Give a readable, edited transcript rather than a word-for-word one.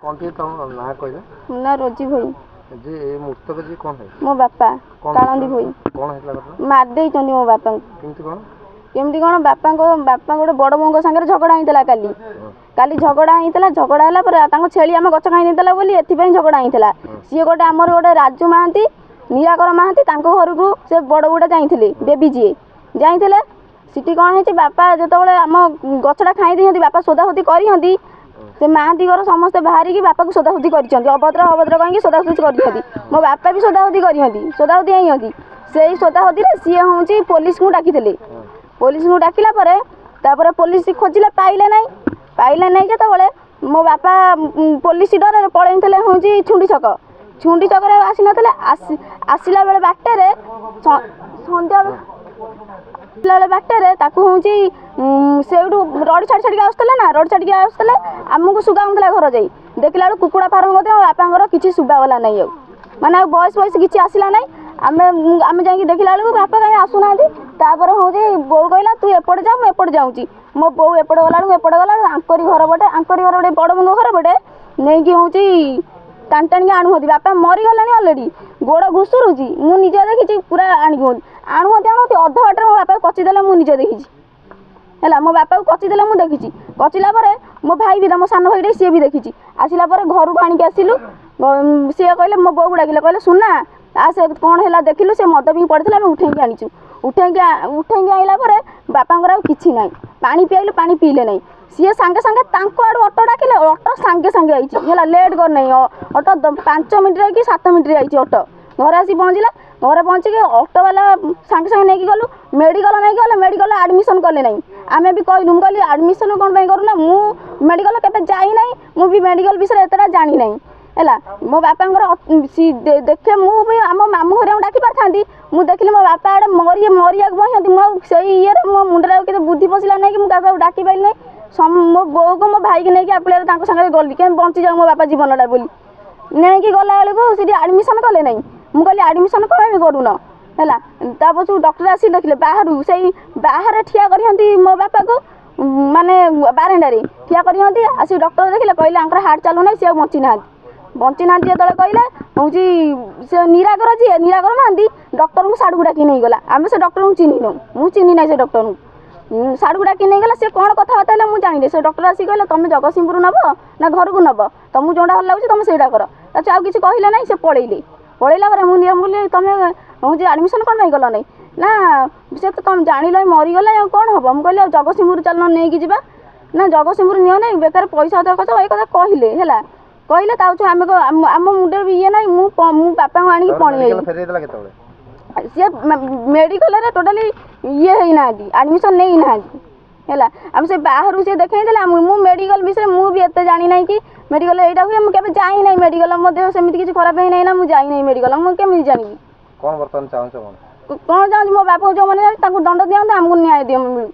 कौन थी तुम ना कहले ना रोजी भाई जे ए मृतक जी कौन है मो बापा कालंदी भाई कौन है घटना मार दे मो बापा केमती कौन बापा गोटे बड़ बोंग सागर झगड़ा होता काली काली झगड़ा होता झगड़ा है छेली आम गच खाई बोली एथपाई झगड़ा होता सी गोटे आमर गोटे राजू महांती निराकर महांती घर को से बड़ बुढ़ा जाते बेबी जी जाते सीटी कौन है बापा जो आम गचटा खाई दिखती बापा सोदासोदी करती से महांती घर समस्ते बाहर बापा को सोदासोदी कर अभद्र अभद्र कहीं सोदासोदी कर मो बापा भी सोदासोदी करती सोदासोदी आई से सोदासोदी सी हूँ पुलिस को डाकी पुलिस को डाकिला पुलिस खोजिले पाइले नहीं जो मो बापा पुलिस डर पलैले हूँ छुंडी छक आसी ना आसला बेले बाटे सन्ध्या बेले बाटे हूँ से रड छाड़ी छाड़ी आसला ना रड छाड़ी आसला आमको सुगाला घर जा देखला बेलू कुकुड़ा फार्म कर बापा किसी सुगागला नहीं माने बयस बयस किसी आसला ना आम जा देखला बेलू बापा कहीं आसुना हूँ बो कहला तू एपटे जा मुझे जाऊँगी मो बो एपटे गला एपटे गला आंकरी घर पटे आंकरी घर गोटे बड़ बंग घर पटे नहीं कि हूँ टाणी टाणी आणुहती बापा मरीगला अलरेडी गोड़ घुसुरुची मुझे देखी पूरा आणुहती अध बाटे मो बापा कचिदेले मुझे देखी है मो बापा को कचिदेले मुझे देखी कचिला मो भाई भी मो सान भाई सी भी देखी आसला घर को आणिक आसिलु सी कहले मो बो डाकिले कहले सुना आ से कौन है देखिलु से मद भी पड़ता उठेकी आनीचु उठेकी आइला बापा किसी ना पानी पियालु पानी पीले नहीं सी सांगे सांगे आड़ू अटो डाकिले अटो सांगे सांगे आई लेट कर नहीं अटो 5 मिनिट कि 7 मिनिट आई अटो घर आसी पहुँचला घर पहुँचिक अटो वाला सांगे सांगे नहीं गलु मेडिकल नहीं गले मेडिकल आडमिशन कले नहीं आम भी कहलु कहली आडमिशन कौन करूना मु मेडिकल केवे जाई नहीं मु भी मेडिकल विषय एतटा जानी नहीं है मो बापा देखे मुझे आम मामू घर डाकी पारि मुझे देखिली मो बापा आड़े मरिया बहती से ये मो मुंडे के बुद्धि पशिला नहीं कि मुझे डाकी पारि नहीं मो बो को मो भाई की नहीं आकुल सागर गली क्या बंची जाऊ मो बापा जीवनटा बोली नहीं कि गला बेलू सी आडमिशन कले नहीं मुझे कहली आडमिशन कहीं करून है पछू डॉक्टर आसी देखिले बाहर से बाहर ठिया करती मो बापा को माने बारंडारे ठिया करती आसी डॉक्टर देखिले कहले हार्ट चलू ना सी बंची ना जो कहले हूँ से निराकर जी निराकर महांती डॉक्टर को साड़ू डाकी नहीं गला आम से डॉक्टर को चिन्ह मुझे चिन्ह ना से डॉक्टर को साड़ू डाकी नहीं गला से कौन कथबार्ता मुझे जानी से डॉक्टर आसी कहले तुम जगतसिंहपुर नब ना घर को नब तुमको जोटा भल लगे तुम से कर अच्छा आउ कि कहले ना से पलैले मुझे तुम हूँ आडमिशन कौन गल नहीं ना से तो तुम जान लो मरीगला कौन हम मुझे कहली जगतसिंहपुर चल नहीं जा ना जगतसिंहपुर नियो ना बेकार पैसा खर्च ये कथा कहले है कहले आम मुंडे भी ये ना मु बापा को आनी पड़ी सी मेडिकल टोटाली ये है आडमिशन नहीं ना है आम से बाहर से देखा मु मेडिकल विषय मुझे एत जानी ना कि मेडिकल यहाँ हुए मुझे जाई ना मेडिकल मो देह सेमती किसी खराब है ना मुझे जाई ना मेडिकल मुझे जानी कौन बर्तमान चाहूँ कौन चाहूँ मो बापा जो मैंने दंड दिखाते आमको न्याय दियो मिलू।